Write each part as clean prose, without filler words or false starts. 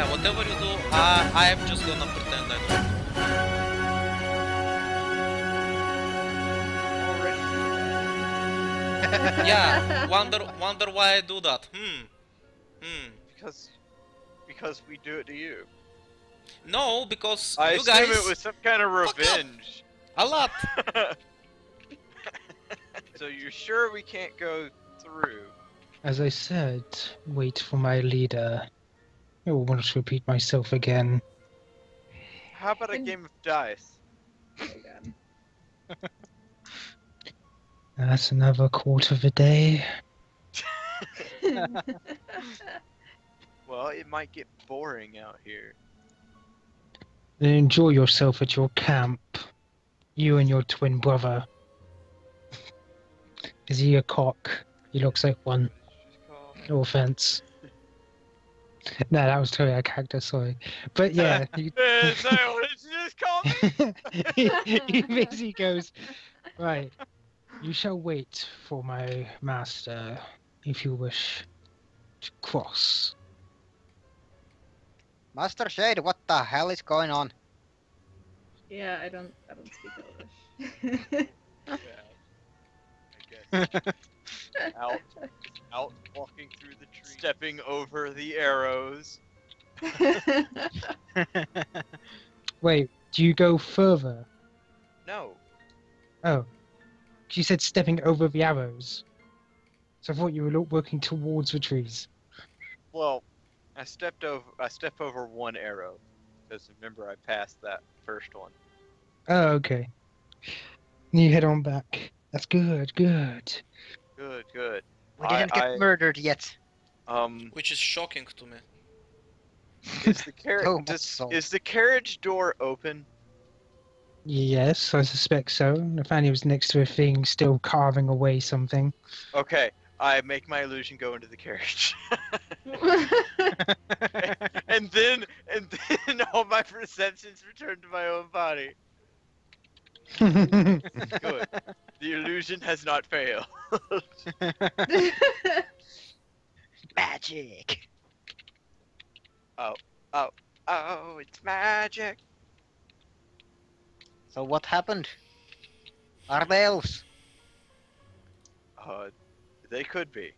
yeah, whatever you do, I am just gonna pretend I don't know. Yeah, wonder why I do that. Because we do it to you. No, because I you assume guys it was some kind of revenge. a lot. So you're sure we can't go through? As I said, wait for my leader. I will not repeat myself again. How about a game of dice? Oh god. That's another quarter of a day. Well, it might get boring out here. Then enjoy yourself at your camp. You and your twin brother. Is he a cock? He looks like one. No offense. No, that was totally a character, sorry. But yeah, Is that what you just called me? he basically goes, right, you shall wait for my master if you wish to cross. Master Shade, what the hell is going on? Yeah, I don't speak Elvish. I guess. Out walking through the trees, stepping over the arrows. Wait, do you go further? No. Oh. She said stepping over the arrows. So I thought you were working towards the trees. Well, I step over one arrow. Because remember I passed that first one. Oh, okay. You head on back. That's good, good. Good. We didn't get murdered yet. Which is shocking to me. Is the is the carriage door open? Yes, I suspect so. Nathaniel was next to a thing, still carving away something. Okay, I make my illusion go into the carriage. and then all my perceptions return to my own body. Good. The illusion has not failed. Magic. Oh, it's magic. So what happened? Are they elves? They could be.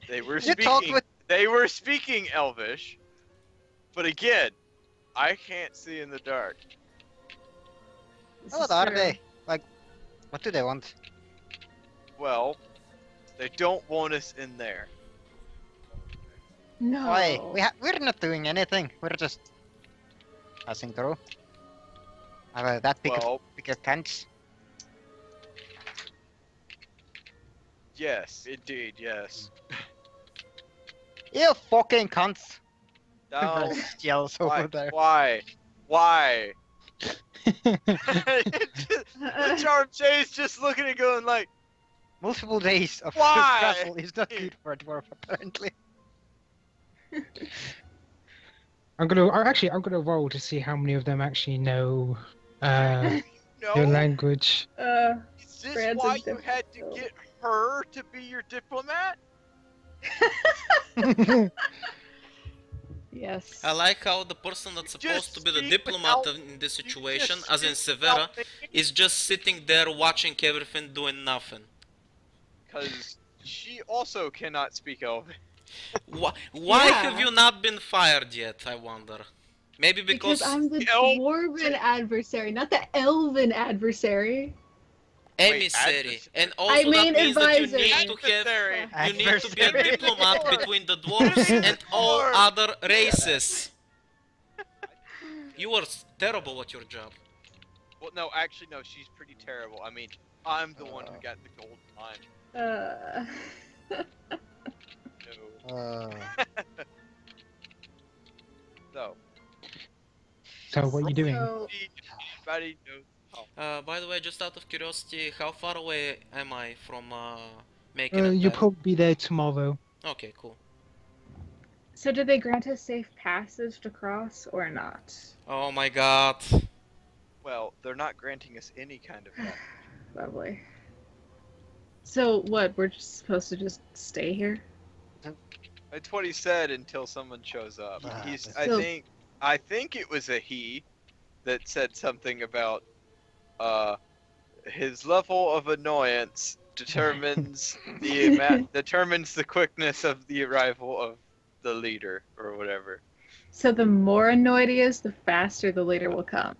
They were You talked with... They were speaking Elvish, but again, I can't see in the dark. What are they? Like, what do they want? Well, they don't want us in there. No. Why? We're not doing anything. We're just passing through. That big of tents. Yes, indeed, yes. You fucking cunts! No. Yells over there. Why? The Charm Jay's just looking and going like... Multiple days of Why? travel is not good for a dwarf, apparently. I'm gonna roll to see how many of them actually know your language. Is this why you had to get her to be your diplomat? Yes. I like how the person that's supposed to be the diplomat in this situation, as in Severa, is just sitting there watching everything, doing nothing. Because she also cannot speak Elven. Why have you not been fired yet, I wonder? Maybe because I'm the dwarven adversary, not the elven adversary. Emissary, and also I mean that means advisor. that you need to be a diplomat between the dwarves and all other races. You are terrible at your job. Well, no, actually, no, she's pretty terrible. I mean, I'm the one who got the gold mine. No. So what are you doing? Everybody knows. By the way, just out of curiosity, how far away am I from making it? You'll probably be there tomorrow. Okay, cool. So did they grant us safe passage to cross or not? Oh my god. Well, they're not granting us any kind of help. Lovely. So what, we're just supposed to just stay here? That's what he said until someone shows up. He's. So- I think it was a he that said something about his level of annoyance determines determines the quickness of the arrival of the leader or whatever. So the more annoyed he is, the faster the leader will come.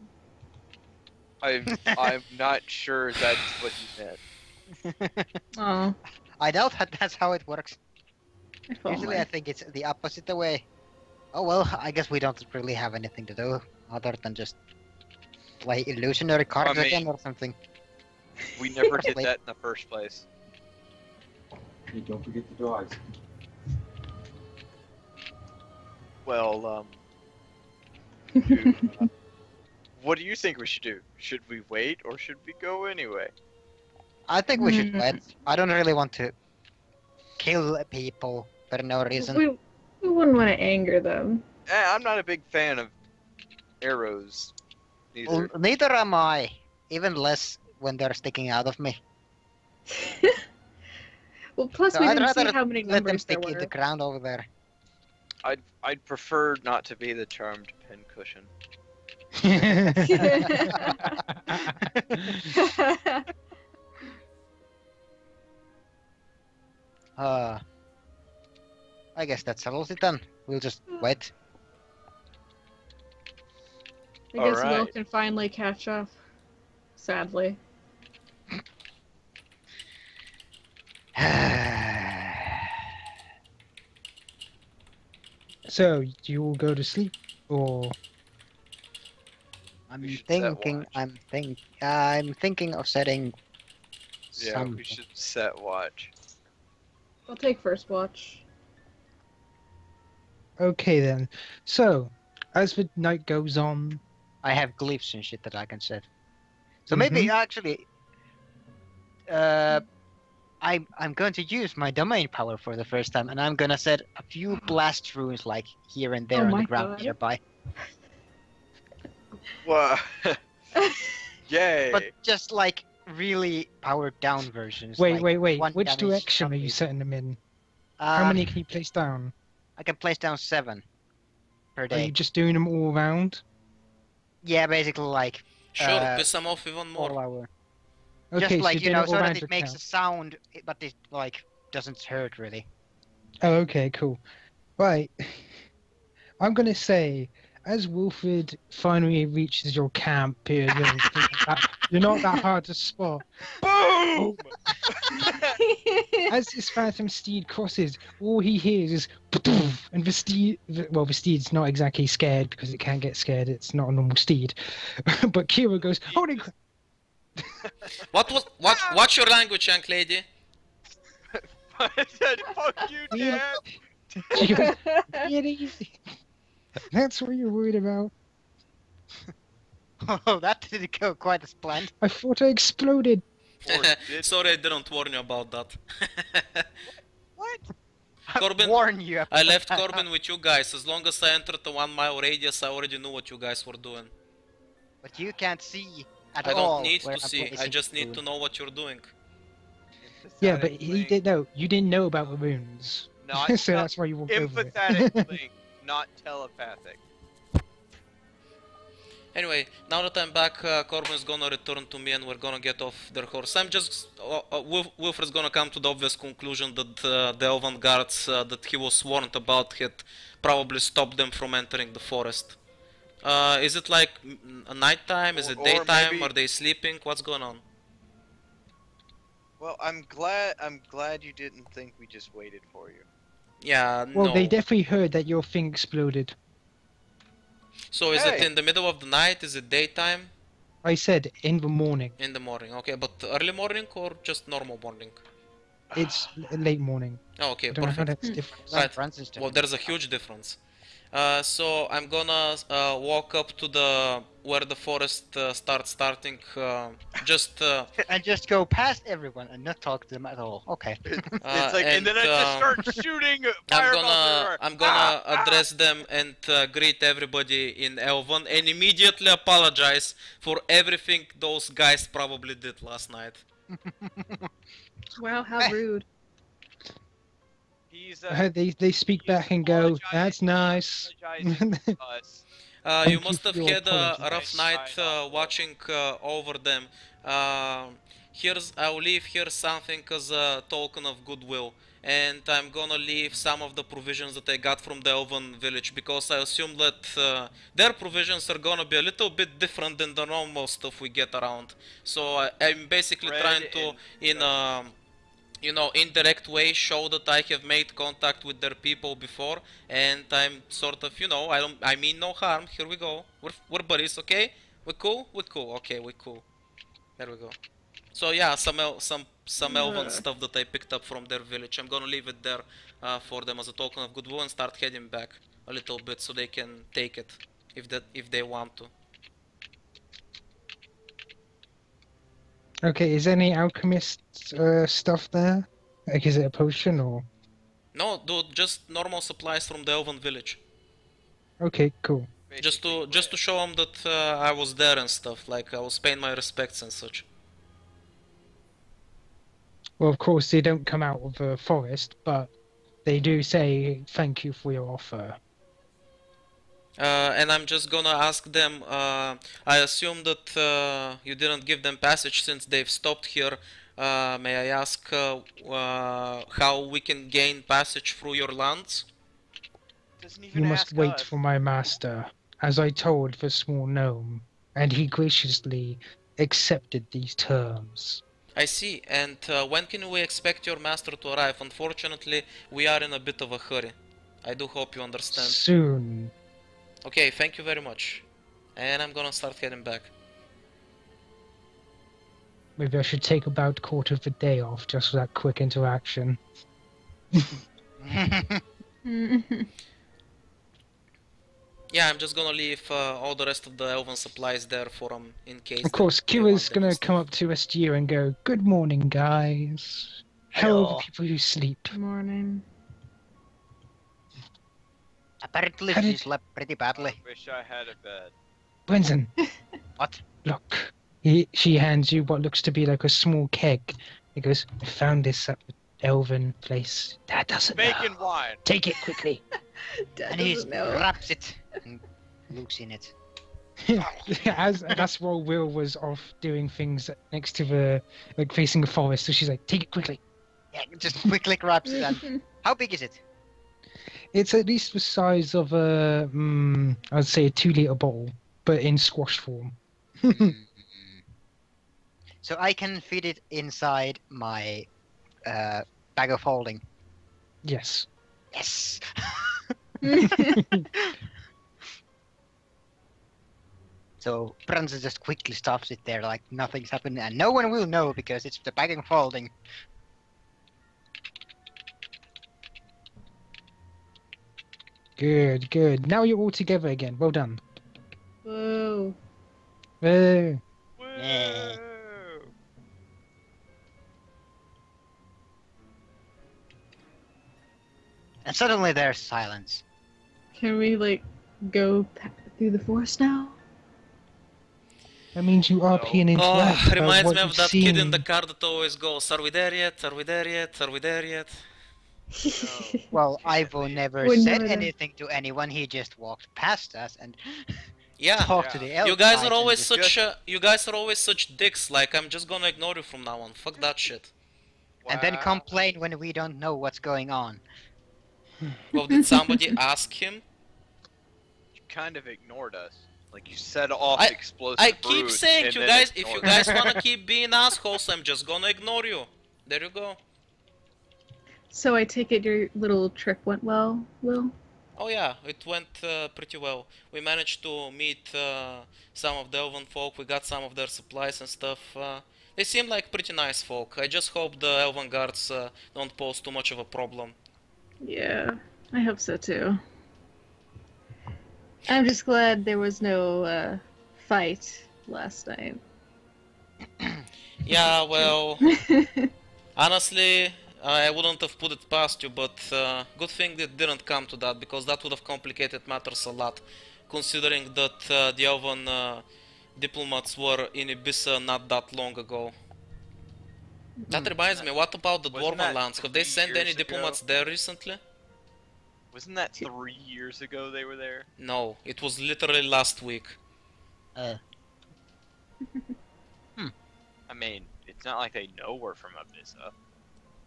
I'm not sure that's what he meant. Oh, I doubt that's how it works. if Usually only. I think it's the opposite way. Oh well, I guess we don't really have anything to do other than just play illusionary cards mean- again or something. We never did that in the first place. Hey, don't forget the dogs. Well, what do you think we should do? Should we wait or should we go anyway? I think we should Mm. wait. I don't really want to kill people for no reason. We wouldn't want to anger them. I'm not a big fan of arrows either. Well, neither am I. Even less when they're sticking out of me. Well, plus So we I'd didn't see rather how many let them numbers there stick in were. the ground over there. I'd prefer not to be the charmed pincushion. I guess that settles it then. We'll just wait. I guess Will Alright. can finally catch up. Sadly. So, do you all go to sleep, or I'm We should set thinking. watch. I'm thinking of setting. Yeah, some. we should set watch. I'll take first watch. okay then? So, as the night goes on, I have glyphs and shit that I can set. So maybe actually, I'm going to use my domain power for the first time, and I'm gonna set a few blast runes like here and there Oh on my the ground God. nearby. Whoa! Yay! But just like really powered down versions. wait, like wait, wait. one Which damage direction are you something. setting them in? How many can you place down? I can place down 7 per Are day. you just doing them all around? Yeah, basically like Sure, Uh, piss them off even all more. hour. Okay, Just so like you're you doing know, it so all that round it your makes a count. sound, but it like doesn't hurt really. Oh, okay, cool. Right. I'm gonna say, as Wilfred finally reaches your camp, you're not that hard to spot. Boom! As this phantom steed crosses, all he hears is "Patouf," and the steed, well, the steed's not exactly scared because it can't get scared. It's not a normal steed. But Kira goes, "Holy crap!" What's your language, young lady? I said, fuck you, Yeah. Dad! She goes, "Really? That's what you're worried about? Oh, that didn't go quite as planned. I thought I exploded." Or did- Sorry, I didn't warn you about that. What? Corbin, Warn you. I left Corbin with you guys. As long as I entered the 1 mile radius, I already knew what you guys were doing. But you can't see at I all. don't need where to I'm see. I placing just the need to rune. know what you're doing. Yeah, but he Emphatic didn't know. You didn't know about the runes. Not So that's why you walked over it. Empathetic link, not telepathic. Anyway, now that I'm back, Corbin's gonna return to me and we're gonna get off their horse. I'm just... Wilfred's gonna come to the obvious conclusion that the Elven guards that he was warned about had probably stopped them from entering the forest. Is it like a nighttime? Is it Or daytime? maybe- Are they sleeping? What's going on? Well, I'm glad you didn't think we just waited for you. Yeah, Well, no. they definitely heard that your thing exploded. So is it Hey. in the middle of the night? Is it daytime? I said in the morning. In the morning, okay, but early morning or just normal morning? It's late morning. Oh, okay, I don't know how perfect. that's different. Right. Francis Well, there's a huge difference. So I'm gonna walk up to the where the forest starting. And just go past everyone and not talk to them at all. Okay. It's like, and then I just start shooting fireballs I'm gonna address them and greet everybody in Elven and immediately apologize for everything those guys probably did last night. Wow, how rude. He's They speak he's back and go, "That's apologizing- nice." apologizing to us. You you must for have your had a apology. rough Nice. night Sign off. watching over them. I'll leave here something as a token of goodwill, and I'm gonna leave some of the provisions that I got from the Elven village, because I assume that their provisions are gonna be a little bit different than the normal stuff we get around. So I'm basically Bread trying to, and in you know, indirect way, show that I have made contact with their people before, and I'm sort of, you know, I mean no harm. Here we go. We're buddies, okay? We're cool. We're cool. Okay, we're cool. There we go. So yeah, some elven stuff that I picked up from their village. I'm gonna leave it there for them as a token of goodwill and start heading back a little bit so they can take it if they want to. Okay, is any alchemist stuff there? Like, is it a potion or? No, dude, just normal supplies from the elven village. Okay, cool. Just to show them that I was there and stuff. Like I was paying my respects and such. Well, of course, they don't come out of the forest, but they do say thank you for your offer. And I'm just gonna ask them, I assume that you didn't give them passage since they've stopped here. May I ask how we can gain passage through your lands? Doesn't even You must ask wait us. for my master, as I told the small gnome, and he graciously accepted these terms. I see, and when can we expect your master to arrive? Unfortunately, we are in a bit of a hurry. I do hope you understand. Soon. Okay, thank you very much. And I'm gonna start heading back. Maybe I should take about a quarter of the day off just for that quick interaction. Yeah, I'm just gonna leave all the rest of the elven supplies there for them in case. Of course, they want Kira's them gonna and come stuff. up to you and go, "Good morning, guys. How are Hello. the people who sleep?" Morning. Apparently How she did- slept pretty badly. I wish I had a bed. Brenton, What? look. She hands you what looks to be like a small keg. He goes, "I found this at the Elven place. Dad doesn't Bacon know. wine. Take it quickly." Dad And he doesn't know. grabs it and looks in it. As that's while Will was off doing things next to the, like, facing the forest. So she's like, "Take it quickly." Yeah, just quickly grabs it. And how big is it? It's at least the size of a, I'd say a 2-liter bottle, but in squash form. So I can fit it inside my bag of holding. Yes. Yes. So Brunson just quickly stops it there like nothing's happened, and no one will know because it's the bag of holding. Good, good. Now you're all together again. Well done. Whoa. Woo. Yeah. Woo! And suddenly there's silence. Can we, like, go through the forest now? That means you are No. being interact Oh, about reminds what me of you've that seen. kid in the car that always goes, "Are we there yet? Are we there yet? Are we there yet?" Well, Can't Ivo leave. never We're said never there. anything to anyone. He just walked past us and Yeah. talked to Yeah. the elf. You guys guys are and always just- such you guys are always such dicks. Like I'm just gonna ignore you from now on. Fuck that shit. and then Wow. complain when we don't know what's going on. Well, did somebody ask him? You kind of ignored us. Like you set off I- explosive I keep broods saying and you then guys, if you ignored guys us. wanna keep being assholes, I'm just gonna ignore you. There you go. So I take it your little trip went well, Will? Oh yeah, it went pretty well. We managed to meet some of the elven folk. We got some of their supplies and stuff. They seem like pretty nice folk. I just hope the elven guards don't pose too much of a problem. Yeah, I hope so too. I'm just glad there was no fight last night. Yeah, well, honestly, I wouldn't have put it past you, but good thing it didn't come to that, because that would have complicated matters a lot, considering that the elven diplomats were in Ibiza not that long ago. That reminds me, what about the Wasn't dwarven that lands? Have they 3 sent any years ago? diplomats there recently? Wasn't that 3 years ago they were there? No, it was literally last week. I mean, it's not like they know we're from Abyssa.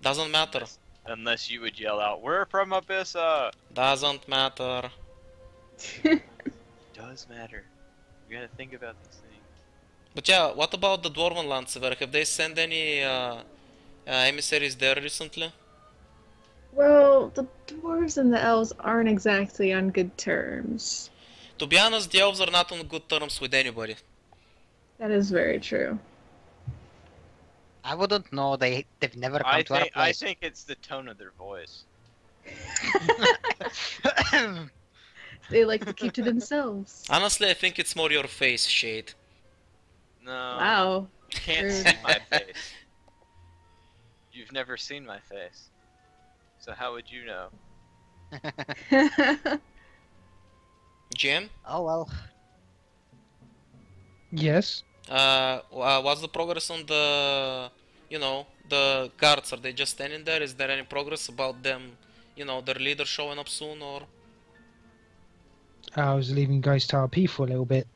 Doesn't matter. Unless you would yell out, "We're from Abyssa!" Doesn't matter. Does matter. You gotta think about these things. But yeah, what about the dwarven lands? Have they sent any emissaries there recently? Well, the dwarves and the elves aren't exactly on good terms. To be honest, the elves are not on good terms with anybody. That is very true. I wouldn't know. They've never come to our I place. think it's the tone of their voice. They like to keep to themselves. Honestly, I think it's more your face, Shade. No. Wow. You can't Rude. see my face. You've never seen my face. So how would you know? Jim? Oh well. Yes. What's the progress on the, the guards? Are they just standing there? Is there any progress about them, their leader showing up soon, or? I was leaving you guys to RP for a little bit.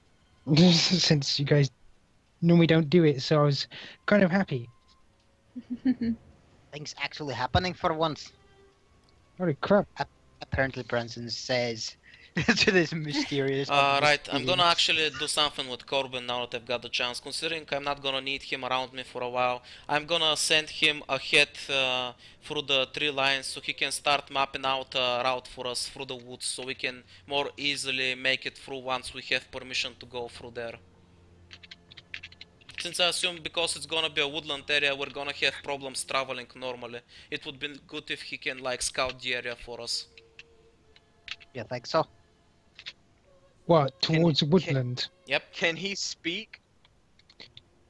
Since you guys normally don't do it, so I was kind of happy. Things actually happening for once. Holy crap. Apparently Branson says to this mysterious... Right, I'm gonna actually do something with Corbin now that I've got the chance. Considering I'm not gonna need him around me for a while, I'm gonna send him ahead through the tree lines so he can start mapping out a route for us through the woods so we can more easily make it through once we have permission to go through there. Since I assume because it's gonna be a woodland area, we're gonna have problems traveling normally. It would be good if he can like scout the area for us. You think so? What, Can- towards woodland? Can he speak?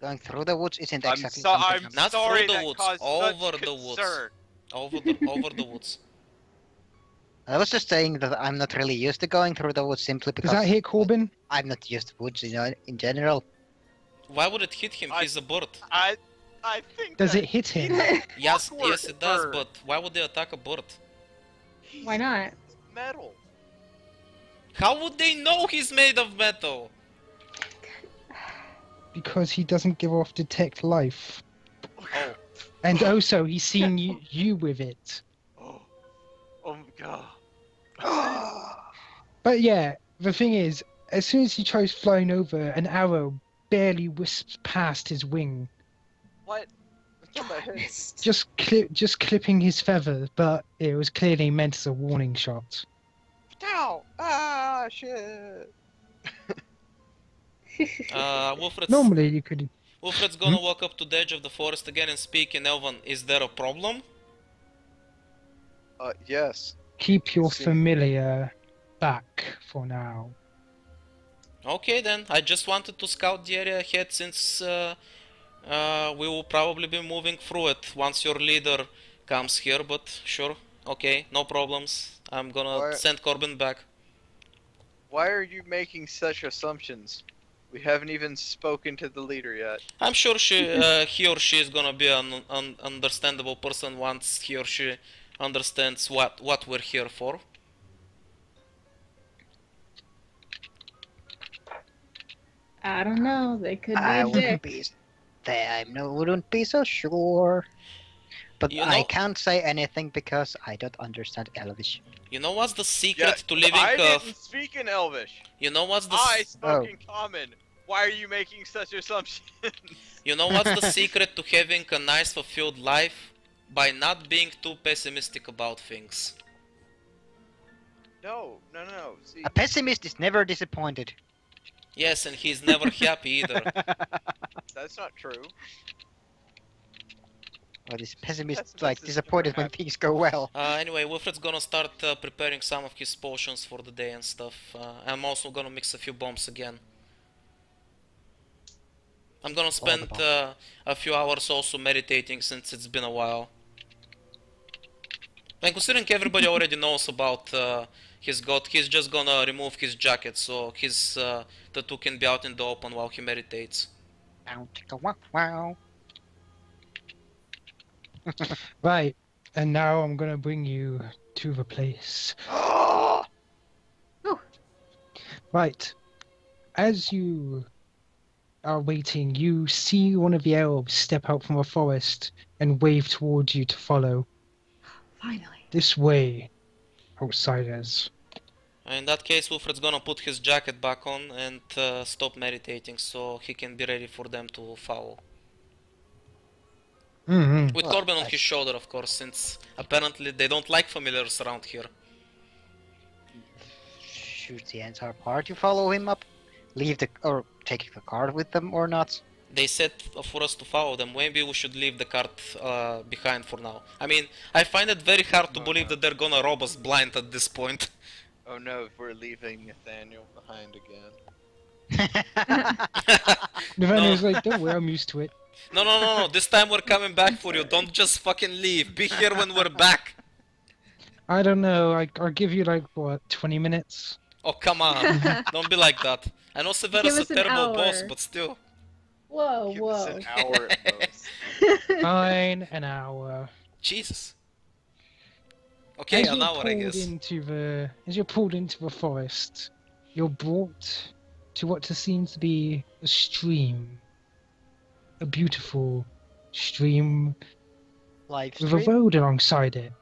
Going through the woods isn't I'm exactly so- something I'm Not sorry through the that woods, caused over such the woods. concern. Over the woods. I was just saying that I'm not really used to going through the woods simply Does because that hit Corbin? I'm not used to woods, in general. Why would it hit him? He's a bird. I think Does that it hit him? Yes, awkward yes it does, bird. but why would they attack a bird? he's Why not? metal. How would they know he's made of metal? Because he doesn't give off detect life. Oh, And also, he's seen you with it. Oh my god. But yeah, the thing is, as soon as he tries flying over, an arrow barely wisps past his wing, What? It's on my head. Missed. just clipping his feather. But it was clearly meant as a warning shot. Ow! Ah, shit. Normally, you could. Wilfred's gonna walk up to the edge of the forest again and speak in Elven. Is there a problem? Yes. Keep your See. familiar back for now. Okay then, I just wanted to scout the area ahead since we will probably be moving through it once your leader comes here, but sure, okay, no problems. I'm gonna Alright. send Corbin back. Why are you making such assumptions? We haven't even spoken to the leader yet. I'm sure he or she is gonna be an understandable person once he or she understands what we're here for. I don't know. They could be I a wouldn't dick. wouldn't be so sure. But You I know- can't say anything because I don't understand Elvish. You know what's the secret to living? I didn't speak in Elvish. You know what's the I spoke Oh. in Common. Why are you making such assumptions? you know what's the secret to having a nice fulfilled life? By not being too pessimistic about things. No. See, A pessimist is never disappointed. Yes, and he's never happy either. that's not true. Or this pessimist Pessimist like is disappointed never when happy. things go well. Anyway, Wilfred's gonna start preparing some of his potions for the day and stuff. I'm also gonna mix a few bombs again. I'm gonna spend a few hours also meditating since it's been a while. And considering everybody already knows about his god, he's just gonna remove his jacket so his tattoo can be out in the open while he meditates. Bow, chicka, wow, wow. Right, and now I'm gonna bring you to the place. Right, as you are waiting, you see one of the elves step out from a forest and wave towards you to follow. Finally. This way, outsiders. In that case, Wilfred's gonna put his jacket back on and stop meditating so he can be ready for them to follow. Mm-hmm. With Well, Corbin on his shoulder, of course, since apparently they don't like familiars around here. Should the entire party follow him up? Leave the or take the card with them or not? They said for us to follow them. Maybe we should leave the cart behind for now. I mean, I find it very hard to believe that they're gonna rob us blind at this point. Oh no, we're leaving Nathaniel behind again. Nathaniel's like, don't worry, I'm used to it. No. This time we're coming back for you. Don't just fucking leave. Be here when we're back. I don't know, I'll give you like, what, 20 minutes? Oh, come on. Don't be like that. I know Severus Give is us a an terrible boss, hour. but still. Whoa, Give us whoa. an hour at most. Fine, an hour. Jesus. Okay, an hour, I guess. As you're pulled into the forest, you're brought to what seems to be a stream. A beautiful stream Live with a stream? road alongside it.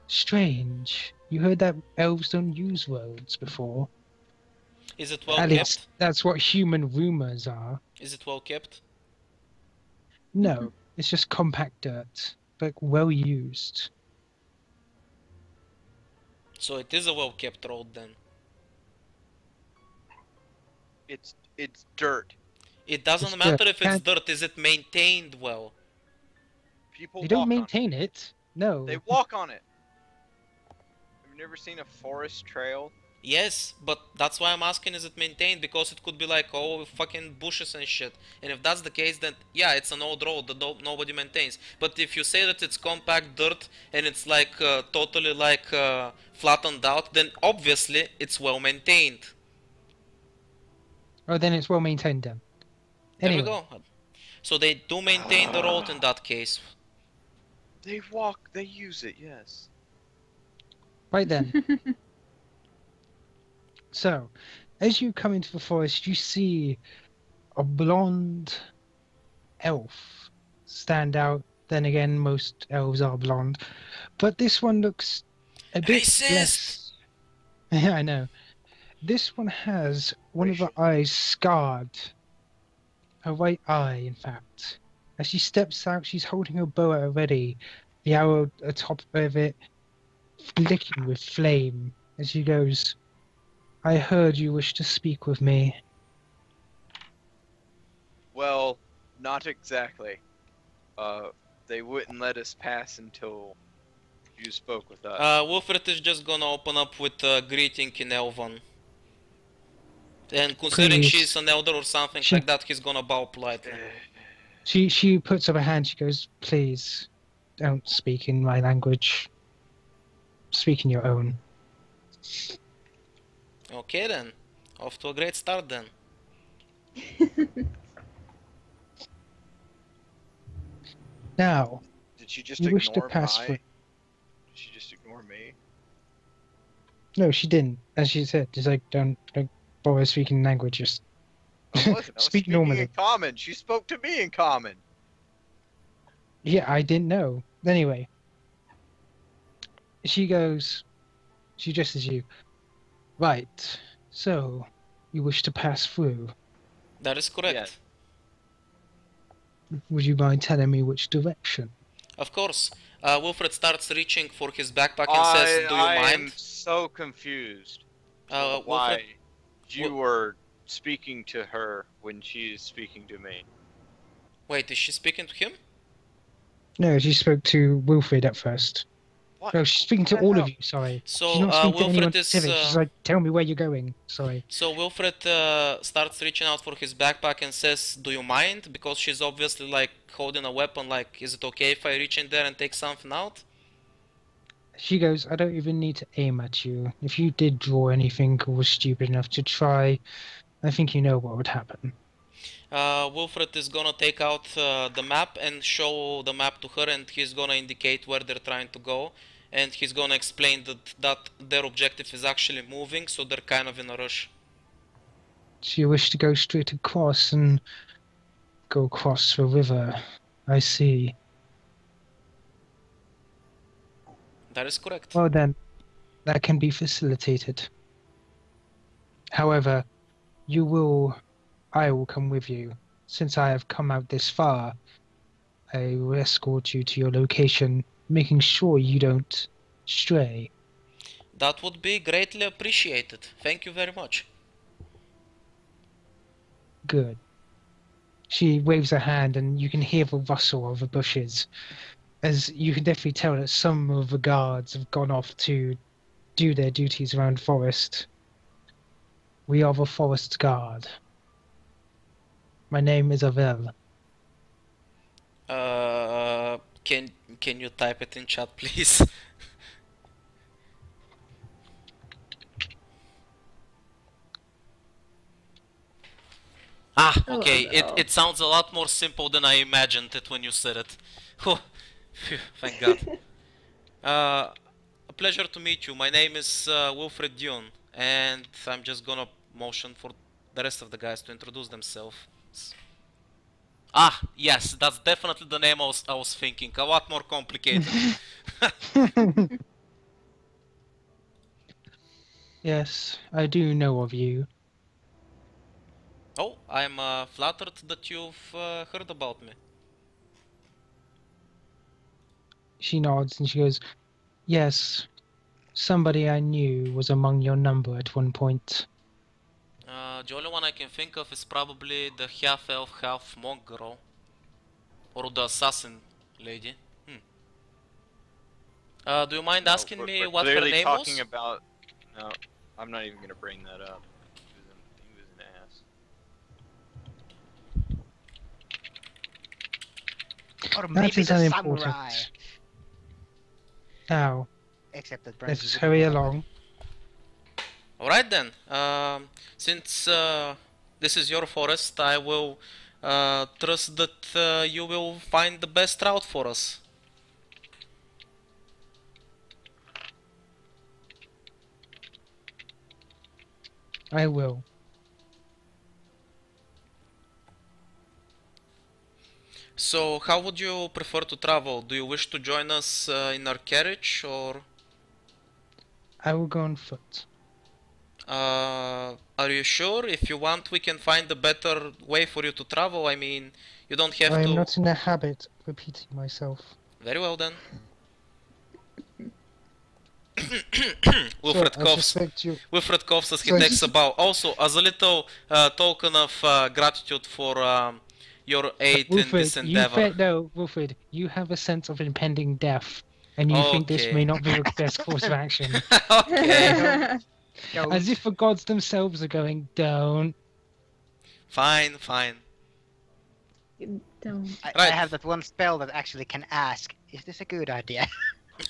Strange. You heard that elves don't use roads before. Is it well At kept? least that's what human rumors are. Is it well kept? No, it's just compact dirt, but well used. So it is a well kept road then. It's dirt. It doesn't It's matter dirt. if it's dirt, is it maintained well? People They don't walk maintain it. No. on it. They walk on it. Have you never seen a forest trail? Yes, but that's why I'm asking, is it maintained? Because it could be like, oh, fucking bushes and shit. And if that's the case, then yeah, it's an old road that nobody maintains. But if you say that it's compact dirt and it's like totally like flattened out, then obviously it's well maintained. Oh, then it's well maintained then. There Anyway, we go. So they do maintain the road in that case. They walk, they use it, yes. right then. So, as you come into the forest, you see a blonde elf stand out. Then again, most elves are blonde, but this one looks a bit Racist! less. Yeah, I know. This one has one of her eyes scarred. Her right eye, in fact. As she steps out, she's holding her bow at her ready, the arrow atop of it flicking with flame. As she goes, I heard you wish to speak with me. Well, not exactly. They wouldn't let us pass until you spoke with us. Wilfred is just gonna open up with a greeting in Elven. And considering Please. she's an elder or something She- like that, he's gonna bow politely. She puts up her hand, she goes, please, don't speak in my language. Speak in your own. Okay then. Off to a great start then. Now, Did she just you wish to ignore pass my... through. Did she just ignore me? No, she didn't. As she said, just like, don't bother speaking language, just I wasn't. I was speak speaking normally. in common. She spoke to me in common. Yeah, I didn't know. Anyway, she goes, she addresses you. Right, so you wish to pass through. That is correct. Yes. Would you mind telling me which direction? Of course. Wilfred starts reaching for his backpack and says, do you I am mind? so confused. Wilfred, Why you were speaking to her when she is speaking to me. wait, is she speaking to him? No, she spoke to Wilfred at first. What? No, she's speaking to What the all hell? of you, sorry. So, She's not speaking to anyone Wilfred is, specific. She's like, tell me where you're going. Sorry. So Wilfred starts reaching out for his backpack and says, do you mind? Because she's obviously like holding a weapon, like, is it okay if I reach in there and take something out? She goes, I don't even need to aim at you. If you did draw anything or was stupid enough to try, I think you know what would happen. Wilfred is gonna take out the map and show the map to her, and he's gonna indicate where they're trying to go, and he's gonna explain that their objective is actually moving, so they're kind of in a rush. So you wish to go straight across and go across the river. I see. That is correct. Well then, that can be facilitated. However, I will come with you. Since I have come out this far, I will escort you to your location, making sure you don't stray. That would be greatly appreciated. Thank you very much. Good. She waves her hand and you can hear the rustle of the bushes. As you can definitely tell that some of the guards have gone off to do their duties around the forest. We are the forest guard. My name is Avel. Can you type it in chat, please? Ah, okay. It sounds a lot more simple than I imagined it when you said it. Oh, phew, thank God. A pleasure to meet you. My name is Wilfred Dune, and I'm just gonna motion for the rest of the guys to introduce themselves. Ah, yes, that's definitely the name I was thinking. A lot more complicated. Yes, I do know of you. Oh, I'm flattered that you've heard about me. She nods and she goes, yes, somebody I knew was among your number at one point. The only one I can think of is probably the half-elf, half-monk girl. Or the assassin lady. Do you mind asking me what her name was? About... No, I'm not even gonna bring that up. He was an ass. Or maybe That is the unimportant. samurai. Now, Except that let's hurry along. Alright then, since this is your forest, I will trust that you will find the best route for us. I will. So, how would you prefer to travel? Do you wish to join us in our carriage, or...? I will go on foot. Are you sure? If you want, we can find a better way for you to travel. I mean, you don't have I to... am not in the habit of repeating myself. Very well then. So, I coughs. suspect you... Wilfred coughs as he So takes he- a bow. Also, as a little token of gratitude for your aid in this endeavor. Wilfred, you have a sense of impending death, and you think this Okay. may not be the best course of action. Okay, As if the gods themselves are going, don't. fine, fine. Don't. I Right. have that one spell that actually can ask, is this a good idea?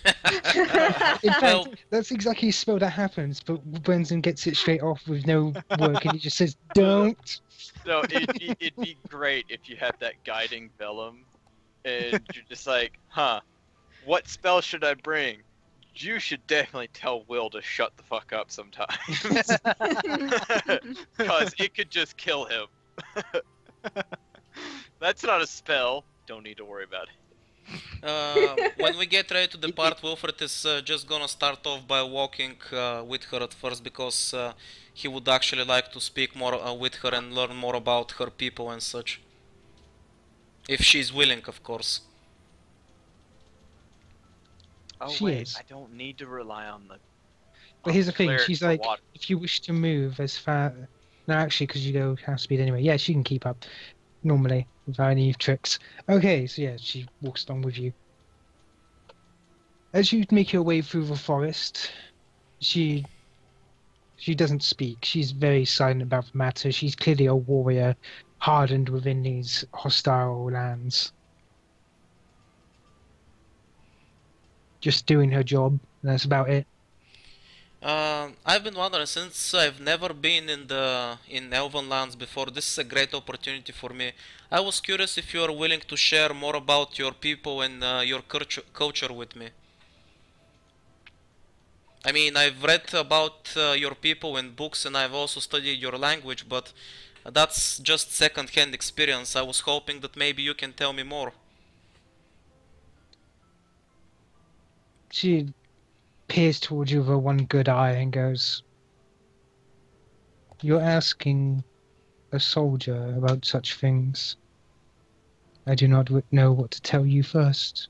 In fact, Well- that's exactly a spell that happens, but Brendan gets it straight off with no work, and he just says, don't. No, it'd be great if you had that guiding vellum, and you're just like, huh, what spell should I bring? You should definitely tell Will to shut the fuck up sometimes. Because it could just kill him. That's not a spell. Don't need to worry about it. When we get ready to depart, Wilfred is just gonna start off by walking with her at first, because he would actually like to speak more with her and learn more about her people and such. If she's willing, of course. Oh She wait, is. I don't need to rely on the. But here's the thing, cleric she's for like, water. if you wish to move as far... No, actually, because you go half speed anyway. Yeah, she can keep up, normally, without any tricks. Okay, so yeah, she walks along with you. As you make your way through the forest, she doesn't speak. She's very silent about the matter. She's clearly a warrior, hardened within these hostile lands. Just doing her job, and that's about it. I've been wondering, since I've never been in Elven lands before, this is a great opportunity for me. I was curious if you are willing to share more about your people and your culture with me. I mean, I've read about your people in books and I've also studied your language, but that's just second-hand experience. I was hoping that maybe you can tell me more. She peers towards you with one good eye and goes, "You're asking a soldier about such things. I do not know what to tell you first."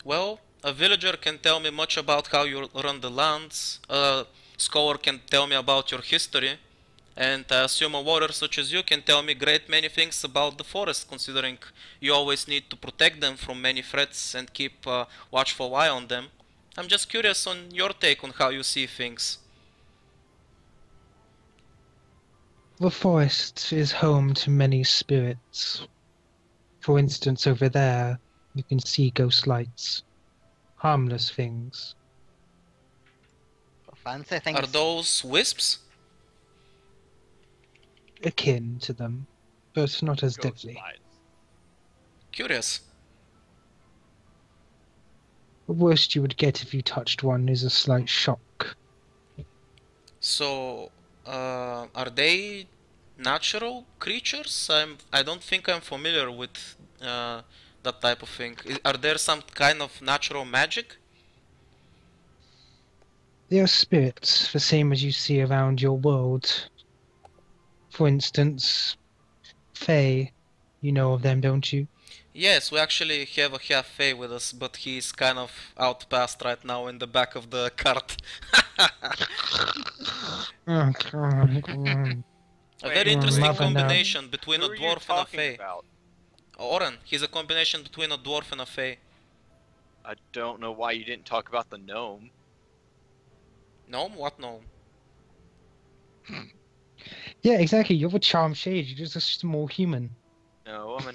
Well, a villager can tell me much about how you run the lands, a scholar can tell me about your history, and I assume a warrior such as you can tell me great many things about the forest, considering you always need to protect them from many threats and keep a watchful eye on them. I'm just curious on your take on how you see things. The forest is home to many spirits. For instance, over there, you can see ghost lights. Harmless things. Fancy things. Are those wisps? Akin to them, but not as Ghost deadly. lights. Curious. The worst you would get if you touched one is a slight shock. So, are they natural creatures? I don't think I'm familiar with that type of thing. Are there some kind of natural magic? They are spirits, the same as you see around your world. For instance, Fae. You know of them, don't you? Yes, we actually have a half Fae with us, but he's kind of out past right now in the back of the cart. Oh, come on. A very Wait, interesting mother now. combination between Who a are you dwarf and a talking Fae. about? Oren, he's a combination between a dwarf and a Fae. I don't know why you didn't talk about the gnome. Gnome? What gnome? Yeah, exactly. You're the charm shade. You're just a small human. No, I'm a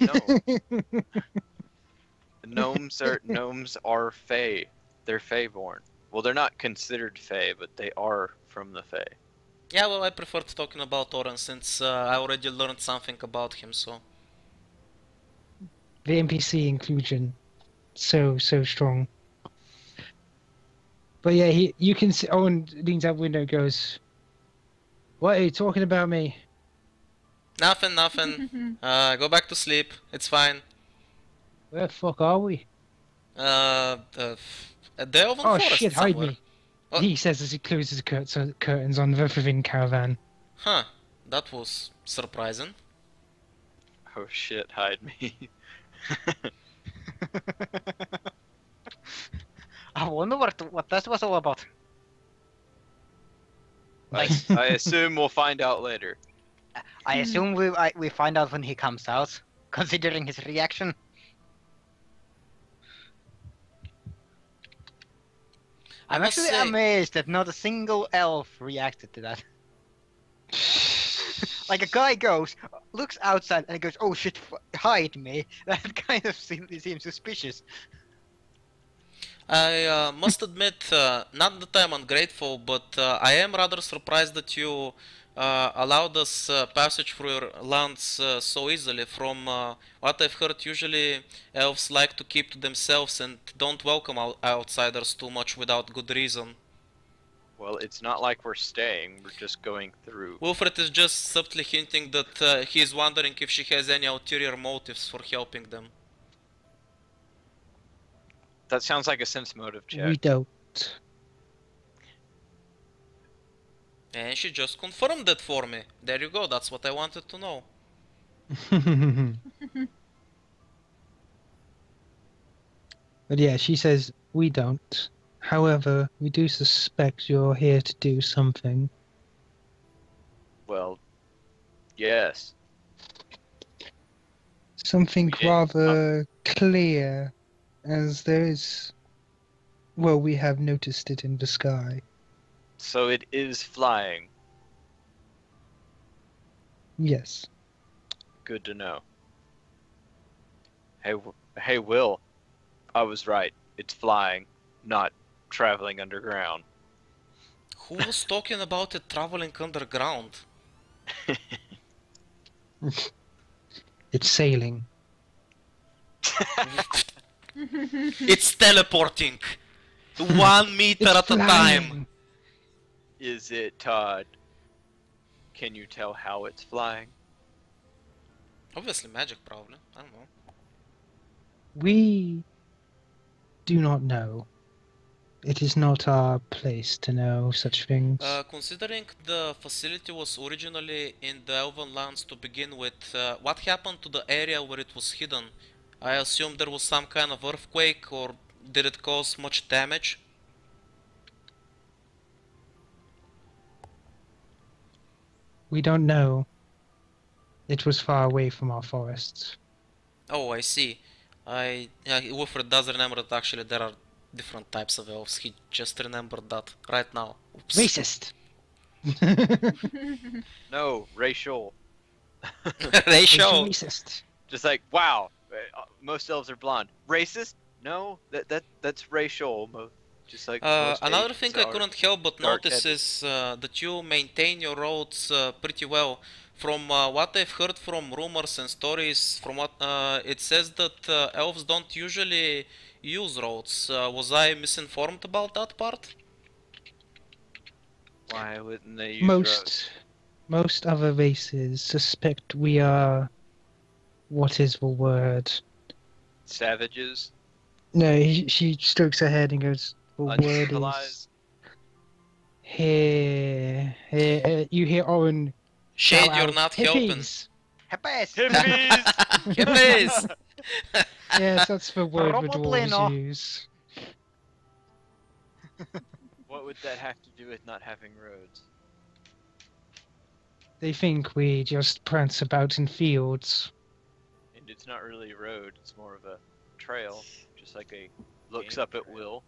gnome. Gnomes are fae. They're fae-born. Well, they're not considered fae, but they are from the fae. Yeah, well, I preferred talking about Oren since I already learned something about him, so... The NPC inclusion, so strong. But yeah, you can see. Owen leans out the window, and goes, "What are you talking about me?" Nothing, nothing. Go back to sleep. It's fine. Where the fuck are we? The Elven Oh Forest shit! Hide somewhere. me. What? He says as he closes the curtains on the Vivin caravan. Huh. That was surprising. Oh shit, hide me. I wonder what that was all about. I assume we'll find out later. I assume we find out when he comes out, considering his reaction. I'm must actually say- amazed that not a single elf reacted to that. Like a guy looks outside and goes, "Oh shit, hide me." That kind of seems suspicious. I must admit, not that I'm ungrateful, but I am rather surprised that you allowed us passage through your lands so easily. From what I've heard, usually elves like to keep to themselves and don't welcome outsiders too much without good reason. Well, it's not like we're staying, we're just going through. Wilfred is just subtly hinting that he is wondering if she has any ulterior motives for helping them. That sounds like a sense motive check. We don't. And she just confirmed that for me. There you go, that's what I wanted to know. But yeah, she says we don't. However, we do suspect you're here to do something. Well, yes. Something We did. rather clear, as there is. Well, we have noticed it in the sky. So it is flying. Yes. Good to know. Hey, Will. I was right. It's flying, not traveling underground. Who was talking about it traveling underground? It's sailing. It's teleporting! 1 meter It's at a time! flying. Is it, Todd? Can you tell how it's flying? Obviously magic, probably. I don't know. We do not know. It is not our place to know such things. Considering the facility was originally in the Elven lands to begin with, what happened to the area where it was hidden? I assume there was some kind of earthquake, or did it cause much damage? We don't know. It was far away from our forests. Oh, I see. Wilfred does remember that actually there are different types of elves. He just remembered that right now. Oops. Racist! No, racial. Ratio! Racist. Just like, wow, most elves are blonde. Racist? No, that's racial. Just like most Another Asians thing I are. couldn't help but dark-headed. notice is that you maintain your roads pretty well. From what I've heard from rumors and stories, from what it says that elves don't usually use roads. Was I misinformed about that part? Why wouldn't they use roads? Most other races suspect we are... What is the word? Savages? No, she strokes her head and goes, the word is... Uncivilized? Here... you hear Owen Shade, shout you're out, not helping. "Hippies!" Hippies! Hippies! Hippies! Yes, that's the word the Probably dwarves not. use. What would that have to do with not having roads? They think we just prance about in fields. And it's not really a road, it's more of a trail. Just like a looks up at will.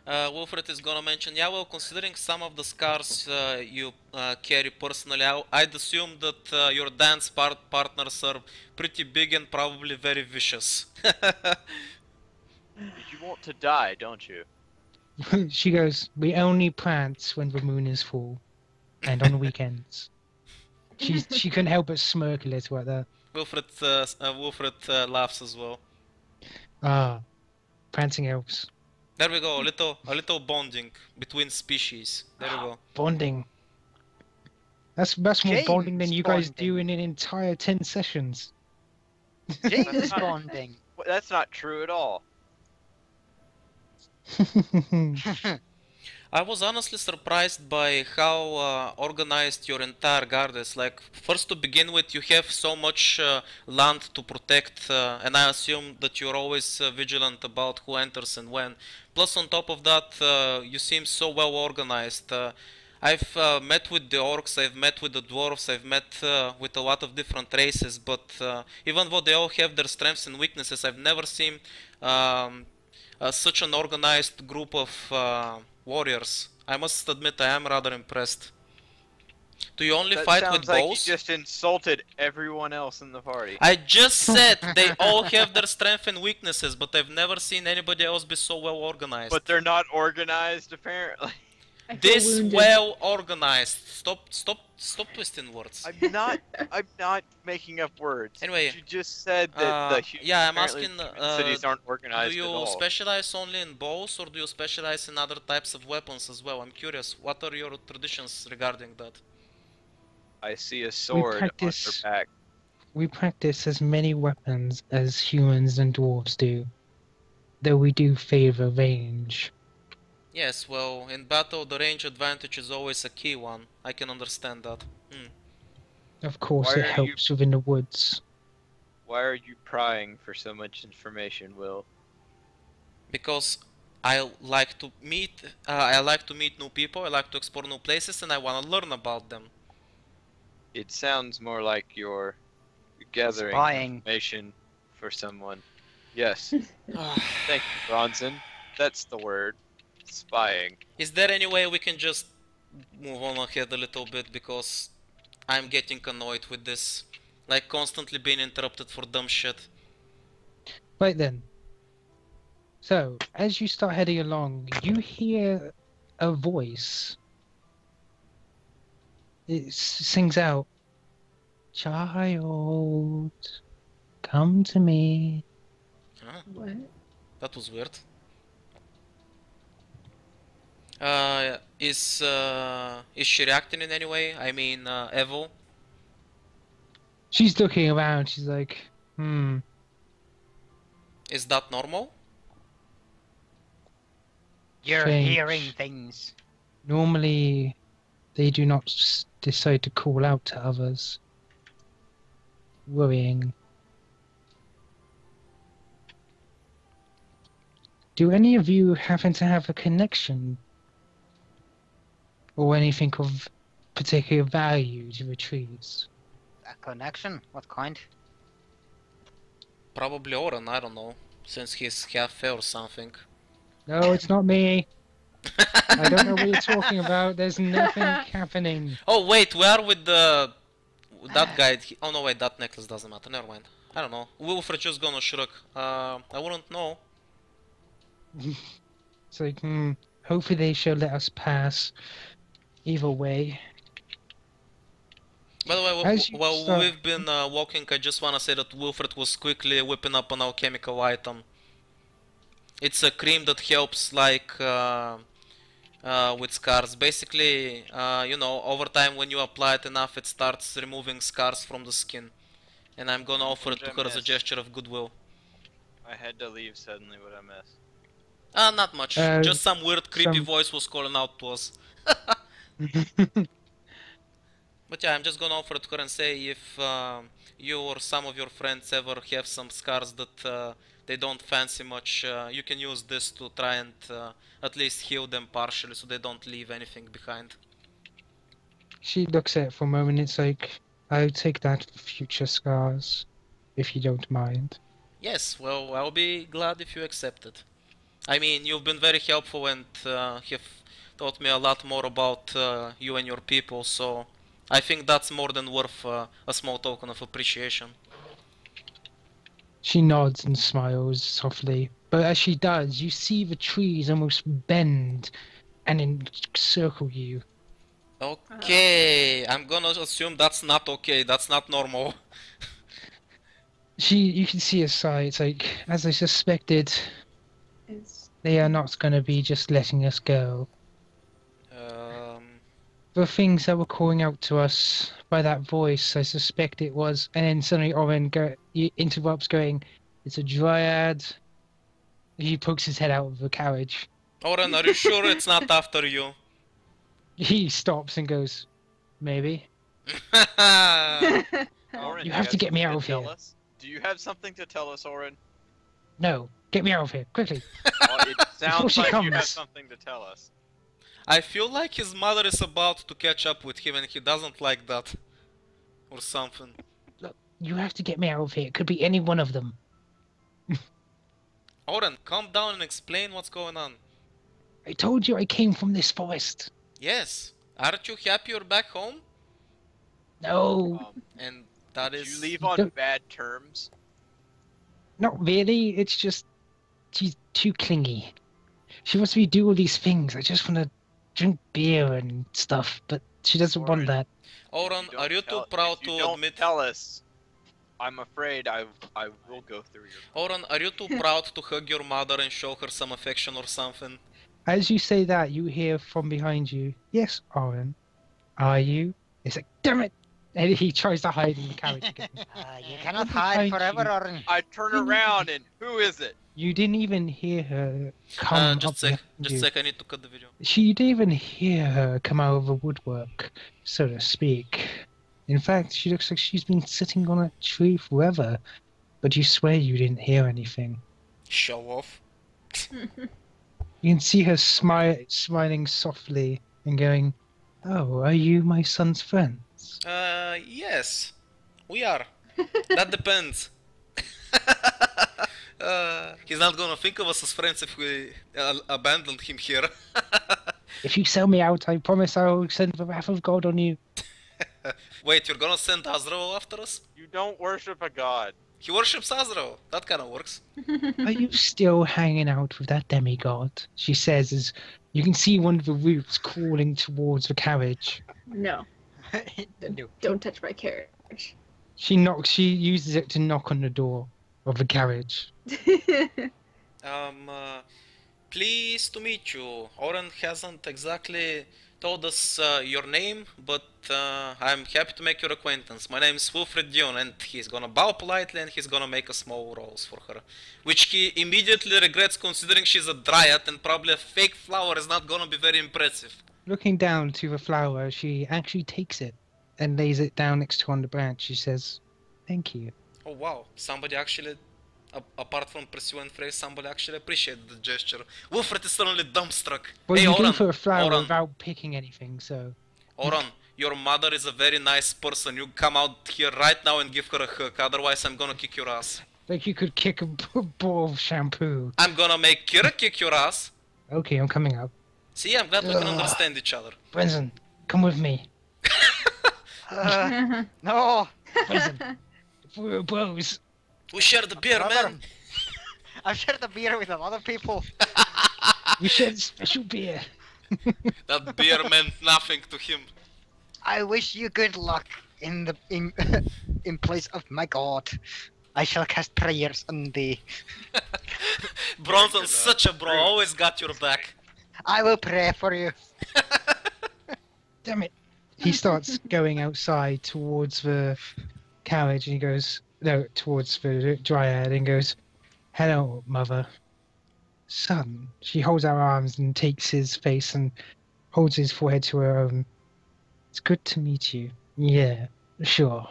Wilfred is gonna mention, yeah, well, considering some of the scars you carry personally, I'd assume that your dance partners are pretty big and probably very vicious. You want to die, don't you? She goes, we only prance when the moon is full. And on weekends. She couldn't help but smirk a little at that. Wilfred laughs as well. Ah, prancing elves. There we go, a little bonding between species. There we go. Bonding. That's more James bonding than you guys do bonding. in an entire 10 sessions. James bonding. Well, that's not true at all. I was honestly surprised by how organized your entire guard is. Like, first to begin with, you have so much land to protect, and I assume that you're always vigilant about who enters and when. Plus, on top of that, you seem so well organized. I've met with the orcs, I've met with the dwarves, I've met with a lot of different races, but even though they all have their strengths and weaknesses, I've never seen such an organized group of warriors. I must admit, I am rather impressed. Do you only That fight sounds with like bows? you just insulted everyone else in the party. I just said they all have their strengths and weaknesses, but I've never seen anybody else be so well organized. But they're not organized, apparently. I feel This wounded. well organized. Stop twisting words. I'm not making up words. Anyway, you just said that the humans, yeah, I'm apparently asking, the human cities aren't organized Do you at all. specialize only in bows, or do you specialize in other types of weapons as well? I'm curious. What are your traditions regarding that? I see a sword on practice- her back. We practice as many weapons as humans and dwarves do. Though we do favor range. Yes, well, in battle the range advantage is always a key one. I can understand that. Of course, Why it are you- helps within the woods. Why are you prying for so much information, Will? Because I like to meet new people, I like to explore new places, and I want to learn about them. It sounds more like you're gathering Spying. information for someone. Yes. Thank you, Bronson. That's the word. Spying. Is there any way we can just move on ahead a little bit, because I'm getting annoyed with this, like constantly being interrupted for dumb shit. Right then. So, as you start heading along, you hear a voice it sings out, "Child, come to me." Ah, What? that was weird. Is she reacting in any way? I mean, Evo? She's looking around. She's like, Is that normal? You're Strange. hearing things. Normally, they do not decide to call out to others. Worrying. Do any of you happen to have a connection? Or anything of particular value to the trees? A connection? What kind? Probably Oren, I don't know. Since he's half or something. No, it's not me. I don't know what you're talking about. There's nothing happening. Oh wait, we are with the... that guy. Oh no, wait, that necklace doesn't matter. Never mind. I don't know. Wilfred just gonna shrug. I wouldn't know. It's like, hopefully they shall let us pass. Either way. By the way, As you while start- we've been walking, I just wanna say that Wilfred was quickly whipping up an alchemical item. It's a cream that helps, like, with scars. Basically, you know, over time when you apply it enough, it starts removing scars from the skin. And I'm gonna offer it to her as a gesture of goodwill. I had to leave suddenly. What I missed? Not much. Just some weird, creepy voice was calling out to us. But yeah, I'm just gonna offer it to her and say if you or some of your friends ever have some scars that they don't fancy much, you can use this to try and at least heal them partially so they don't leave anything behind. She looks at it for a moment. It's like, I'll take that for future scars, if you don't mind. Yes, well, I'll be glad if you accept it. I mean, you've been very helpful and have taught me a lot more about you and your people, so I think that's more than worth a small token of appreciation. She nods and smiles softly, but as she does, you see the trees almost bend and encircle you. Okay, I'm gonna assume that's not okay, that's not normal. You can see her sigh. It's like, as I suspected, It's they are not going to be just letting us go. The things that were calling out to us by that voice, I suspect it was, and then suddenly Oren interrupts, going, "It's a dryad." He pokes his head out of the carriage. Oren, are you sure it's not after you? He stops and goes, "Maybe." Oren, You do have to get me something out of tell here. us? Do you have something to tell us, Oren? No, get me out of here, quickly. Well, it sounds she like you have comes. something to tell us. I feel like his mother is about to catch up with him and he doesn't like that. Or something. You have to get me out of here. It could be any one of them. Oren, calm down and explain what's going on. I told you I came from this forest. Yes, aren't you happy you're back home? No, And that Did is... you leave on Don't- bad terms? not really. It's just she's too clingy. She wants me to do all these things. I just want to drink beer and stuff, but she doesn't want Oren. that. Oren, If you are don't you tell- too proud if you to don't admit... tell us, I'm afraid I will go through your... Oren, are you too proud to hug your mother and show her some affection or something? As you say that, you hear from behind you, "Yes, Oren. Are you?" It's like, "Damn it!" And he tries to hide in the carriage again. You cannot What hide behind forever, you? Orin. I turn around and who is it? You didn't even hear her come up just a sec, behind just a you. sec, I need to cut the video. You didn't even hear her come out of the woodwork, so to speak. In fact, she looks like she's been sitting on a tree forever, but you swear you didn't hear anything. Show off. You can see her smiling softly and going, "Oh, are you my son's friends?" Yes. We are. That depends. He's not gonna think of us as friends if we abandoned him here. If you sell me out, I promise I'll send the wrath of God on you. Wait, you're gonna send Azrael after us? You don't worship a god. He worships Azrael. That kinda works. Are you still hanging out with that demigod? She says as you can see one of the roots crawling towards the carriage. no. No. Don't touch my carriage. She uses it to knock on the door of the carriage. Pleased to meet you. Oren hasn't exactly told us your name, but I'm happy to make your acquaintance. My name is Wilfred Dion, and he's gonna bow politely and he's gonna make a small rose for her. Which he immediately regrets considering she's a dryad and probably a fake flower is not gonna be very impressive. Looking down to the flower, she actually takes it and lays it down next to her on the branch. She says, "Thank you." Oh wow, somebody actually, apart from pursuing phrase, somebody actually appreciated the gesture. Wilfred is suddenly dumbstruck. Well, Hey you Oren, gave her a flower Oren, without picking anything, so... Oren, your mother is a very nice person. You come out here right now and give her a hug, otherwise I'm gonna kick your ass. Like you could kick a ball of shampoo. I'm gonna make Kira kick your ass. Okay, I'm coming up. See, I'm glad we can understand each other. Brenton, come with me. No! Brenton, we're bros. We share the beer, Brother. man. I've shared the beer with a lot of people. We shared special beer. That beer meant nothing to him. I wish you good luck in in place of my god. I shall cast prayers on thee. Bronson's such a bro, always got your back. I will pray for you. Damn it. He starts going outside towards the carriage and he goes, no, towards the dryad and goes, "Hello, mother." "Son." She holds out her arms and takes his face and holds his forehead to her own. "It's good to meet you." "Yeah, sure."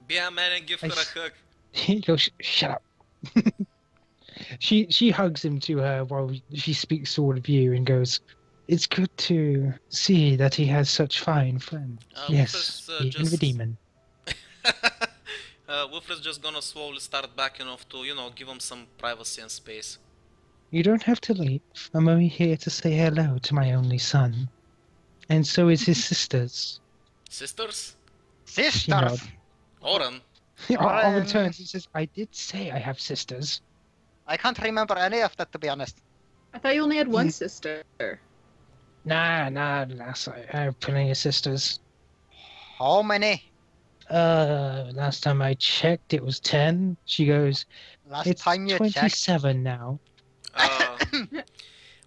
Be a man and give her a hug. He goes, "Shut up." She hugs him to her while she speaks to all of you and goes, "It's good to see that he has such fine friends." Yes, even the demon. Wilfred's just gonna slowly start backing off to, you know, give him some privacy and space. "You don't have to leave. I'm only here to say hello to my only son. And so is his sisters." Sisters? Sisters! nods. Oren? Owen turns and says, "I did say I have sisters." I can't remember any of that, to be honest. I thought you only had one sister. Nah, lass, I have plenty of sisters. How many? Last time I checked, it was 10. She goes, Last "It's time you checked. 27 now."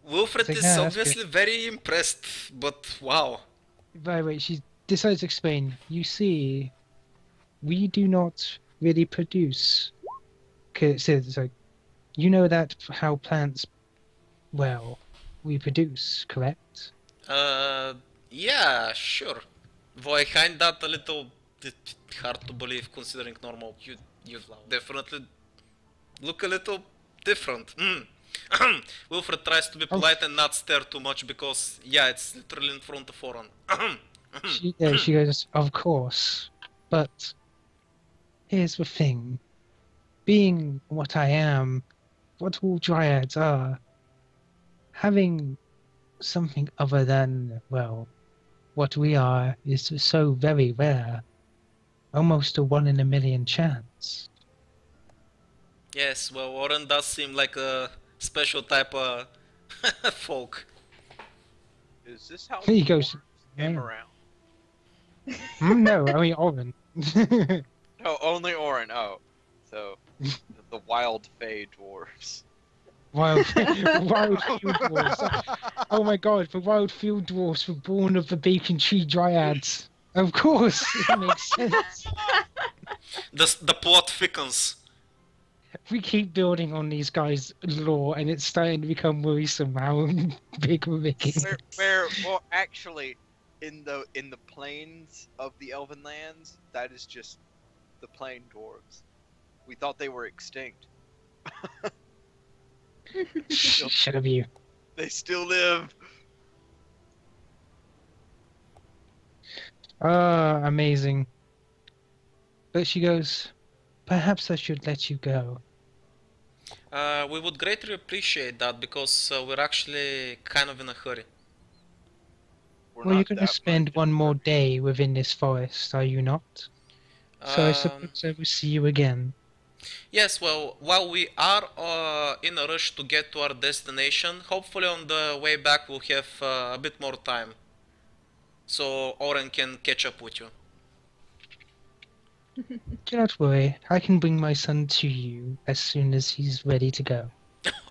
Wilfred It's like, is "Yeah, that's obviously very impressed, but wow. By the way, she decides to explain. "You see, we do not really produce." Cause it's like, you know that how plants, well, we produce, correct? Yeah, sure. Though I find that a little bit hard to believe considering normal you definitely look a little different. Wilfred tries to be polite and not stare too much because, yeah, it's literally in front of Oren. She goes, "Of course, but here's the thing. Being what I am, what all dryads are, having something other than, well, what we are is so very rare. Almost a 1 in a million chance." Yes, well, Oren does seem like a special type of folk. Is this how He goes, came "Yeah." around? No, I mean Owen. No, only Orin. Oh, so the wild Fey dwarves. Wild field dwarfs. Oh my god, the wild field dwarfs were born of the bacon tree dryads. Of course, it makes sense. The plot thickens. We keep building on these guys' lore, and it's starting to become worrisome how big we're making. Well, actually, in the plains of the Elven lands, that is just the plain dwarves. We thought they were extinct. Shut up, you. They still live. Amazing. But she goes, "Perhaps I should let you go." We would greatly appreciate that because we're actually kind of in a hurry. Well, you're going to spend one more day within this forest, are you not? So I suppose I will see you again. Yes, well, while we are in a rush to get to our destination, hopefully on the way back we'll have a bit more time. so Oren can catch up with you. Do not worry, I can bring my son to you as soon as he's ready to go.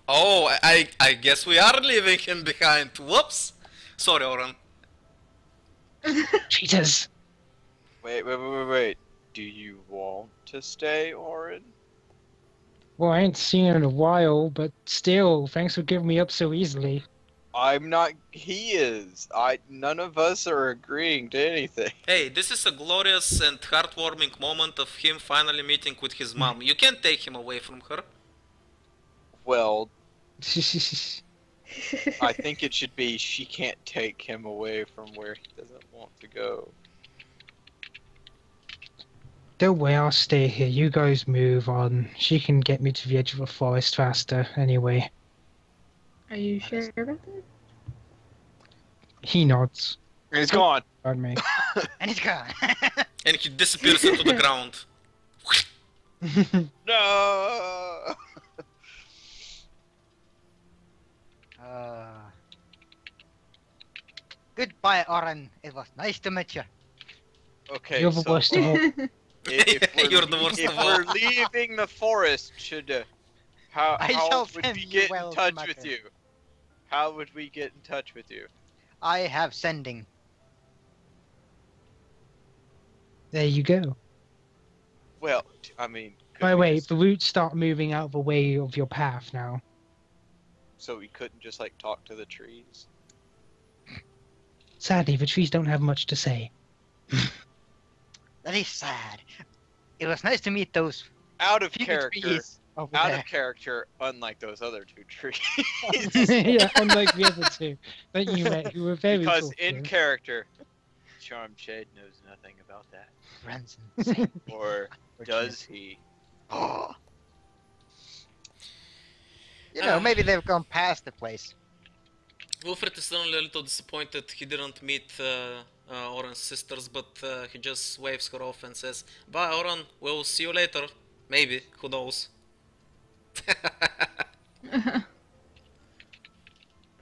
Oh, I guess we are leaving him behind. Whoops. Sorry, Oren. Cheaters! Wait. Do you want to stay, Oren? Well, I ain't seen him in a while, but still, thanks for giving me up so easily. I'm not. He is. None of us are agreeing to anything. Hey, this is a glorious and heartwarming moment of him finally meeting with his mom. You can't take him away from her. Well, I think it should be she can't take him away from where he doesn't want to go. Don't worry, I'll stay here. You guys move on. She can get me to the edge of the forest faster, anyway. Are you sure about that? He nods. And he's gone. Pardon me. And he's gone. And he disappears into the ground. No. Goodbye, Oren. It was nice to meet you. Okay. You're the so worst of all. You're the worst if of all. we're leaving the forest, how I shall would send we you get well in to touch Mecca. with you? How would we get in touch with you? I have sending. There you go. Well, I mean. could By the we way, just- the roots start moving out of the way of your path now. So we couldn't just like talk to the trees. Sadly, the trees don't have much to say. That is sad. It was nice to meet those Out of few character. trees over Out there. of character, unlike those other two trees. Yeah, unlike the other two that you met, who were very Because in talkative. character, Charmed Shade knows nothing about that. Friends and saint. Or does he? Oh. You know, maybe they've gone past the place. Wilfred is only a little disappointed he didn't meet Oren's sisters, but he just waves her off and says, "Bye, Oren. We'll see you later. Maybe. Who knows?"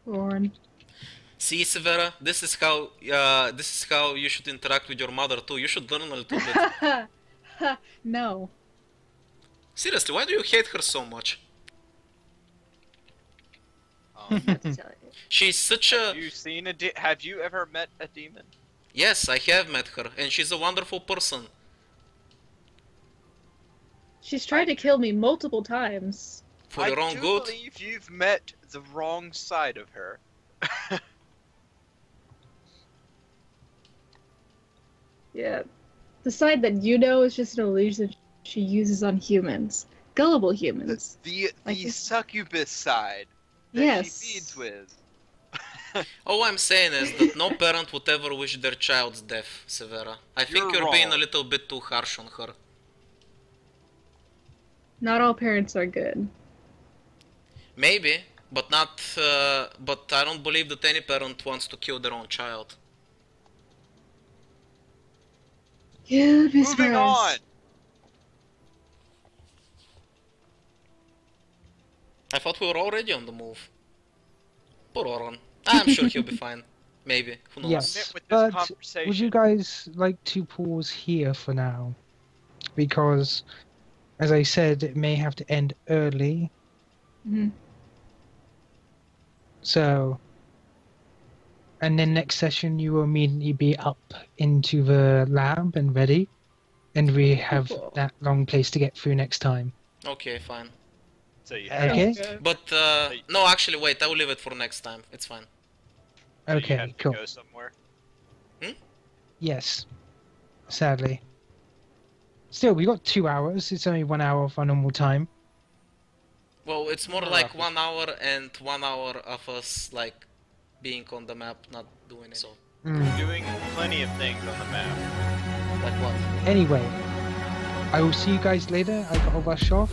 Porn. See, Severa, this is how you should interact with your mother too. You should learn a little bit. No. Seriously, why do you hate her so much? Not to tell you. She's such a... Have you seen have you ever met a demon? Yes, I have met her, and she's a wonderful person. She's tried to kill me multiple times. For your own good. I do believe you've met the wrong side of her. Yeah. The side that you know is just an illusion she uses on humans. Gullible humans. The Like this- succubus side that Yes. she feeds with. All I'm saying is that no parent would ever wish their child's death, Severa. I think You're you're being a wrong. little bit too harsh on her. Not all parents are good. Maybe, but not. But I don't believe that any parent wants to kill their own child. You'd be Moving on. surprised. I thought we were already on the move. Poor Oren. I'm sure he'll be fine. Maybe. Who knows? Yes, With this but conversation. would you guys like to pause here for now? Because, as I said, it may have to end early. Mhm. So, and then next session you will immediately be up into the lab and ready, and we have Cool. that long place to get through next time. Okay, fine. So you Okay. But no, actually, wait. I will leave it for next time. It's fine. so you Okay, have to cool. go somewhere. Yes, sadly. Still, we got 2 hours. It's only 1 hour of our normal time. Well, it's more like 1 hour and 1 hour of us like being on the map, not doing it. So, Mm. Doing plenty of things on the map. like what? Anyway, I will see you guys later. I gotta rush off.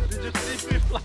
Did you see me fly